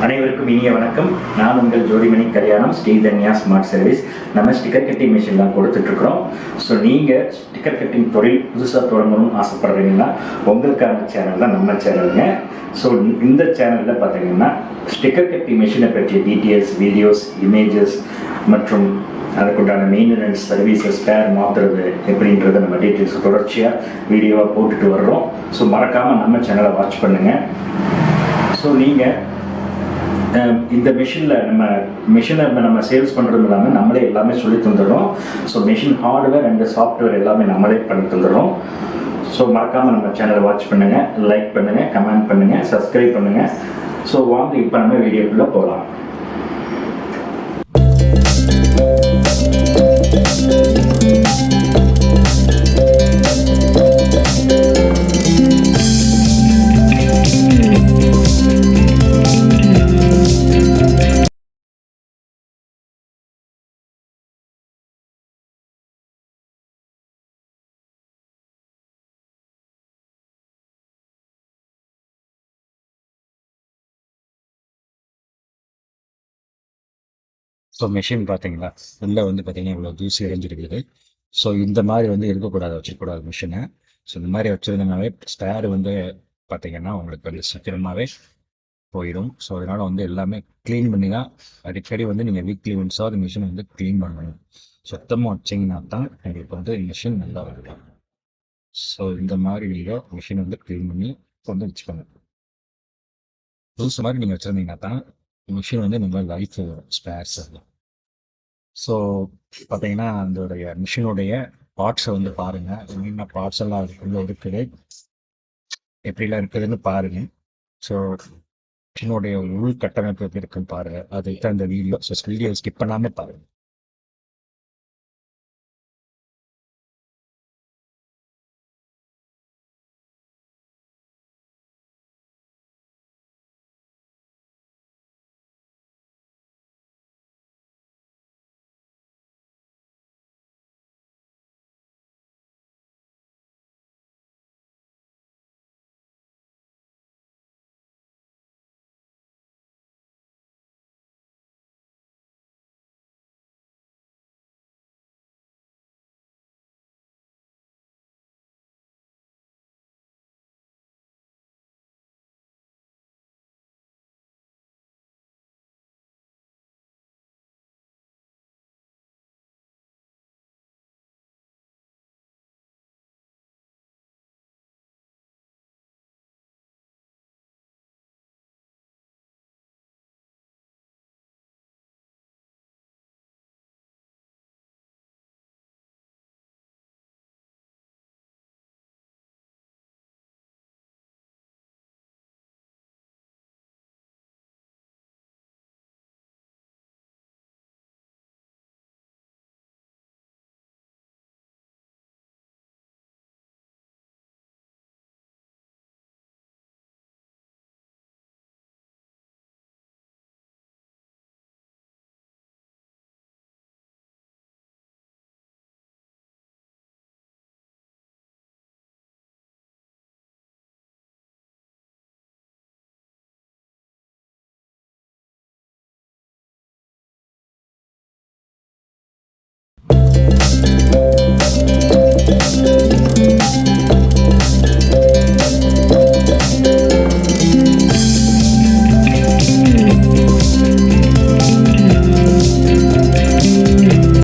அனைவருக்கும் இனிய வணக்கம். நான் உங்கள் ஜோதிமணி கல்யாணம் ஸ்ரீதன்யா ஸ்மார்ட் சர்வீஸ். நம்ம ஸ்டிக்கர் கட்டிங் மிஷின்லாம் கொடுத்துட்ருக்குறோம். ஸோ நீங்கள் ஸ்டிக்கர் கட்டிங் தொழில் புதுசாக தொடங்கணும்னு ஆசைப்படுறீங்கன்னா உங்களுக்கான சேனல் தான் நம்ம சேனலுங்க. ஸோ இந்த சேனலில் பார்த்தீங்கன்னா ஸ்டிக்கர் கட்டிங் மிஷினை பற்றிய டீட்டெயில்ஸ், வீடியோஸ், இமேஜஸ் மற்றும் அதுக்குண்டான மெயின்டெனன்ஸ், சர்வீசஸ், ஸ்பேர் மாற்றுறது எப்படின்றத நம்ம டீட்டெயில்ஸ் தொடர்ச்சியாக வீடியோவாக போட்டுட்டு வர்றோம். ஸோ மறக்காமல் நம்ம சேனலை வாட்ச் பண்ணுங்கள். ஸோ நீங்கள் இந்த மிஷினை நம்ம சேல்ஸ் பண்ணுறது இல்லாமல் நம்மளே எல்லாமே சொல்லி தந்துடுறோம். So machine hardware and software எல்லாமே நம்மளே பண்ணி தந்துடுறோம். ஸோ மறக்காமல் நம்ம சேனலை வாட்ச் பண்ணுங்கள், லைக் பண்ணுங்கள், கமெண்ட் பண்ணுங்கள், சப்ஸ்கிரைப் பண்ணுங்கள். ஸோ வாங்க இப்போ நம்ம வீடியோக்குள்ளே போகலாம். ஸோ மிஷின் பார்த்தீங்களா, உள்ளே பார்த்தீங்கன்னா இவ்வளோ தூசி இறைஞ்சிருக்குது. ஸோ இந்த மாதிரி இருக்கக்கூடாது, வச்சுக்கூடாது மிஷினை. ஸோ இந்த மாதிரி வச்சுருந்தனாவே ஸ்பேர் பார்த்தீங்கன்னா உங்களுக்கு சீக்கிரமாகவே போயிடும். ஸோ அதனால் எல்லாமே க்ளீன் பண்ணி தான் அடிக்கடி நீங்கள் வீக்லி ஒன்ஸாக அந்த மிஷினை க்ளீன் பண்ணணும். சுத்தமாக வச்சிங்கன்னா தான் உங்களுக்கு மிஷின் நல்லா வரும். ஸோ இந்த மாதிரி நீங்கள் மிஷின் க்ளீன் பண்ணி வச்சுக்கோங்க. புதுசு மாதிரி நீங்கள் வச்சுருந்தீங்கன்னா தான் மிஷின் நம்ம லைஃப் ஸ்பேர்ஸ் எல்லாம். ஸோ பார்த்தீங்கன்னா அதோடைய மிஷினுடைய பார்ட்ஸை பாருங்கள், என்னென்ன பார்ட்ஸ் எல்லாம் அதுக்குள்ளே இருக்குது, எப்படிலாம் இருக்குதுன்னு பாருங்கள். ஸோ மிஷினுடைய உள் கட்டமைப்பு எப்படி இருக்குன்னு பாருங்கள். அதுக்கு அந்த வீடியோ ஸ்கிப் பண்ணாமல் பாருங்கள்.